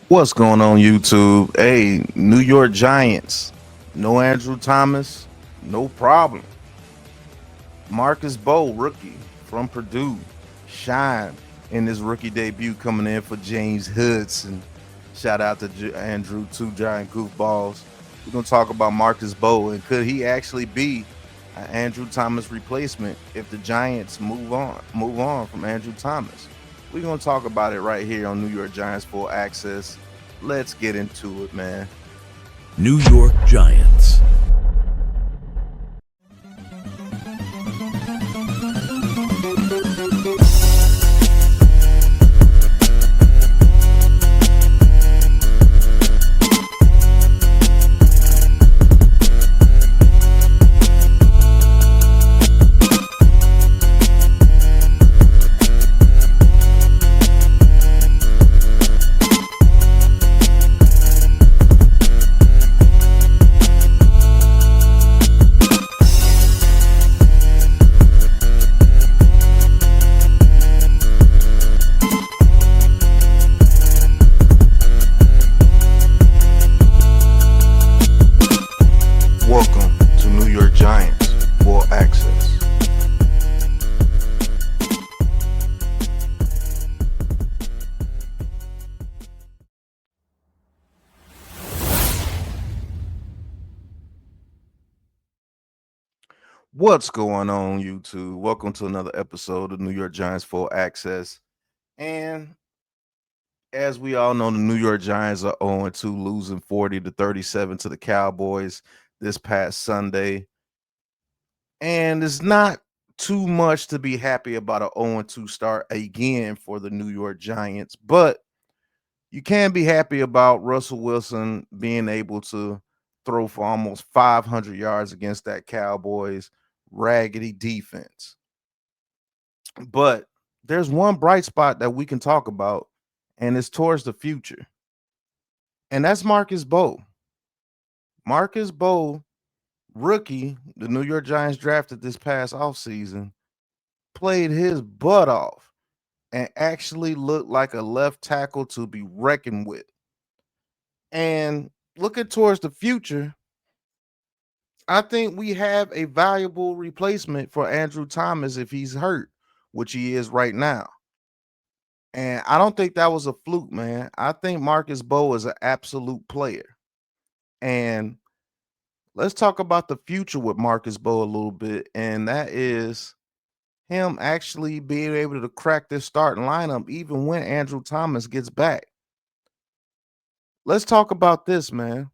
What's going on YouTube? Hey, New York Giants. No Andrew Thomas, no problem. Marcus Mbow, rookie from Purdue, shine in his rookie debut coming in for James Hudson. Shout out to Andrew, two giant goofballs. We're gonna talk about Marcus Mbow and could he actually be an Andrew Thomas replacement if the Giants move on from Andrew Thomas. We're gonna talk about it right here on New York Giants Full Access. Let's get into it, man. New York Giants. Welcome to New York Giants Full Access. What's going on, YouTube? Welcome to another episode of New York Giants Full Access. And as we all know, the New York Giants are 0-2, losing 40-37 to the Cowboys this past Sunday. And it's not too much to be happy about a 0-2 start again for the New York Giants, but you can be happy about Russell Wilson being able to throw for almost 500 yards against that Cowboys raggedy defense. But there's one bright spot that we can talk about, and it's towards the future. And that's Marcus Mbow. Marcus Mbow, rookie, the New York Giants drafted this past offseason, played his butt off and actually looked like a left tackle to be reckoned with. And looking towards the future, I think we have a valuable replacement for Andrew Thomas if he's hurt, which he is right now. And I don't think that was a fluke, man. I think Marcus Mbow is an absolute player. And let's talk about the future with Marcus Mbow a little bit. And that is him actually being able to crack this starting lineup even when Andrew Thomas gets back. Let's talk about this, man.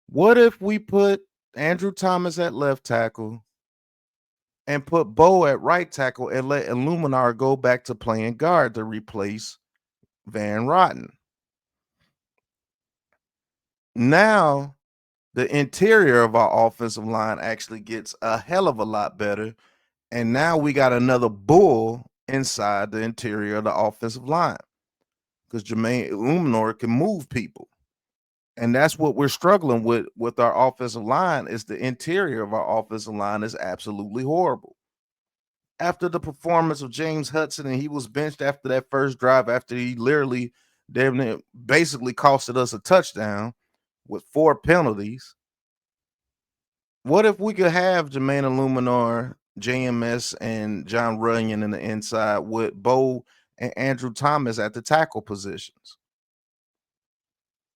What if we put Andrew Thomas at left tackle and put Mbow at right tackle and let Illuminar go back to playing guard to replace Van Rotten? Now, the interior of our offensive line actually gets a hell of a lot better. And now we got another bull inside the interior of the offensive line because Jermaine Illuminor can move people. And that's what we're struggling with our offensive line is the interior of our offensive line is absolutely horrible. After the performance of James Hudson, and he was benched after that first drive after he literally basically costed us a touchdown with 4 penalties. What if we could have Jermaine Illuminor, JMS, and John Runyon in the inside with Mbow and Andrew Thomas at the tackle positions?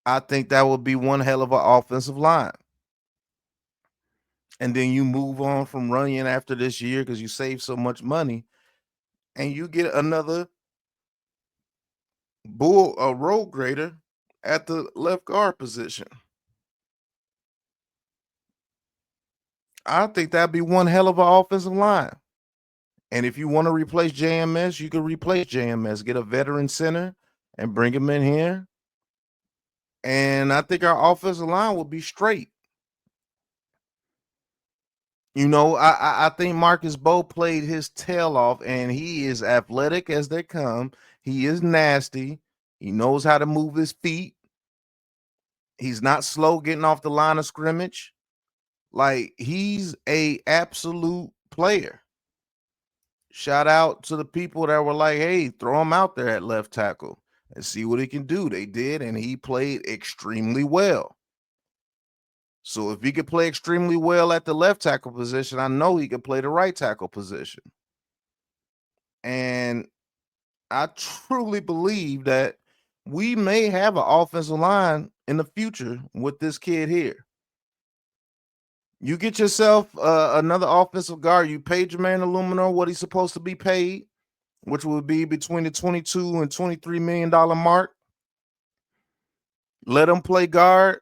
I think that would be one hell of an offensive line. And then you move on from Runyon after this year because you save so much money, and you get another road grader at the left guard position. I think that'd be one hell of an offensive line. And if you want to replace JMS, you can replace JMS, get a veteran center and bring him in here. And I think our offensive line will be straight. You know, I think Marcus Mbow played his tail off, and he is athletic as they come. He is nasty. He knows how to move his feet. He's not slow getting off the line of scrimmage. Like, he's a absolute player. Shout out to the people that were like, hey, throw him out there at left tackle. and see what he can do. They did, and he played extremely well. So if he could play extremely well at the left tackle position, I know he could play the right tackle position. And I truly believe that we may have an offensive line in the future with this kid here. You get yourself another offensive guard. You pay Jermaine Illuminor what he's supposed to be paid, which would be between the 22 and $23 million mark. Let him play guard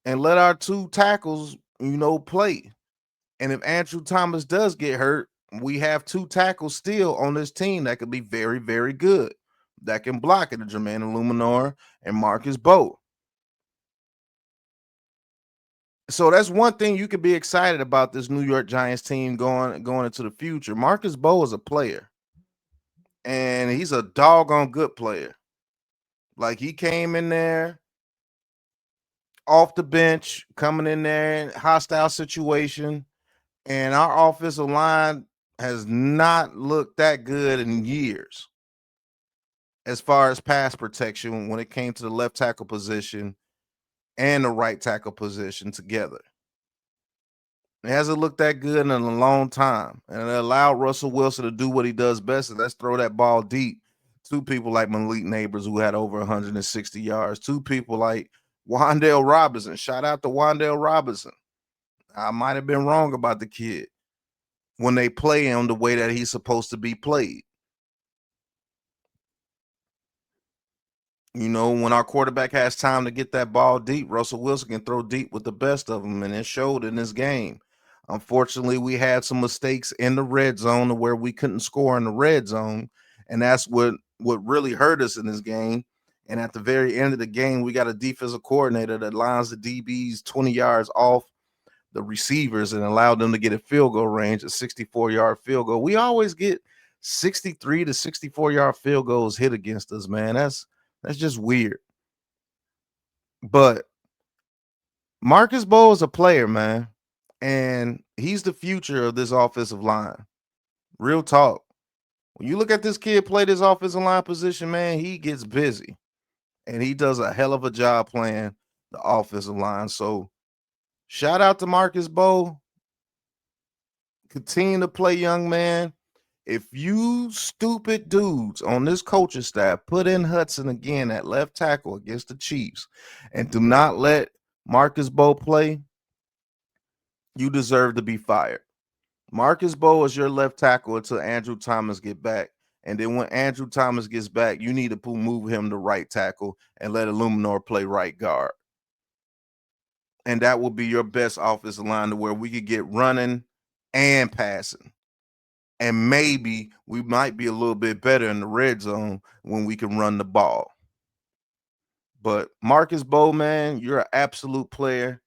and let our two tackles, play. And if Andrew Thomas does get hurt, we have two tackles still on this team that could be very, very good. That can block it, Jermaine Illuminor and Marcus Mbow. So that's one thing you could be excited about this New York Giants team going into the future. Marcus Mbow is a player, and he's a doggone good player. Like he came in there off the bench, coming in there, hostile situation, and our offensive line has not looked that good in years as far as pass protection when it came to the left tackle position and the right tackle position together. It hasn't looked that good in a long time. And it allowed Russell Wilson to do what he does best, and that's throw that ball deep to people like Malik Neighbors, who had over 160 yards, to people like Wan'Dale Robinson. Shout out to Wan'Dale Robinson. I might have been wrong about the kid when they play him the way that he's supposed to be played. When our quarterback has time to get that ball deep, Russell Wilson can throw deep with the best of them, and it showed in this game. Unfortunately, we had some mistakes in the red zone to where we couldn't score in the red zone, and that's what really hurt us in this game. And at the very end of the game, we got a defensive coordinator that lines the DBs 20 yards off the receivers and allowed them to get a field goal range, a 64-yard field goal. We always get 63 to 64-yard field goals hit against us, man. That's just weird. But Marcus Mbow is a player, man, and he's the future of this offensive line. Real talk. When you look at this kid play this offensive line position, man, he gets busy, and he does a hell of a job playing the offensive line. So shout out to Marcus Mbow. Continue to play, young man. If you stupid dudes on this coaching staff put in Hudson again at left tackle against the Chiefs and do not let Marcus Mbow play, you deserve to be fired. Marcus Mbow is your left tackle until Andrew Thomas get back. And then when Andrew Thomas gets back, you need to move him to right tackle and let Illuminor play right guard. And that will be your best offensive line to where we could get running and passing. And maybe we might be a little bit better in the red zone when we can run the ball. But Marcus Mbow, man, you're an absolute player.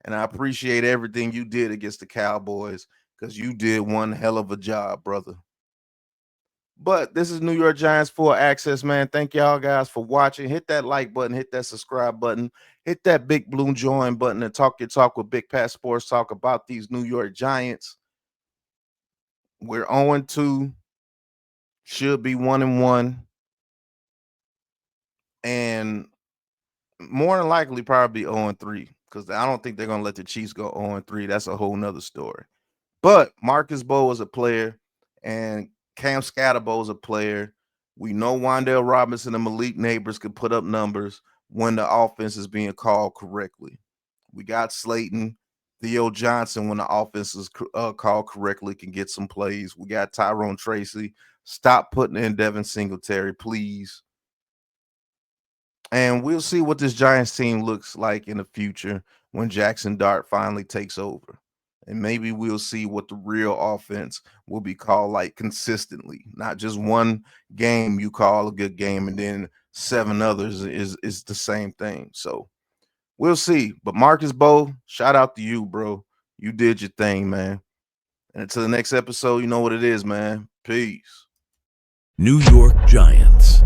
And I appreciate everything you did against the Cowboys because you did one hell of a job, brother. But this is New York Giants Full Access, man. Thank y'all guys for watching. Hit that like button, hit that subscribe button, hit that big blue join button, and talk your talk with Big Pat Sports Talk about these New York Giants. We're 0-2, should be 1-1, and more than likely probably 0-3 because I don't think they're gonna let the Chiefs go 0-3. That's a whole nother story. But Marcus Mbow is a player, and Cam Scatterbo is a player. We know Wan'Dale Robinson and Malik Neighbors can put up numbers when the offense is being called correctly. We got Slayton, Theo Johnson when the offense is called correctly can get some plays. We got Tyrone Tracy. Stop putting in Devin Singletary, please. And we'll see what this Giants team looks like in the future when Jackson Dart finally takes over. And maybe we'll see what the real offense will be called like consistently. Not just one game you call a good game and then 7 others is the same thing. So we'll see. But Marcus Mbow, shout out to you, bro. You did your thing, man. And until the next episode, you know what it is, man. Peace. New York Giants.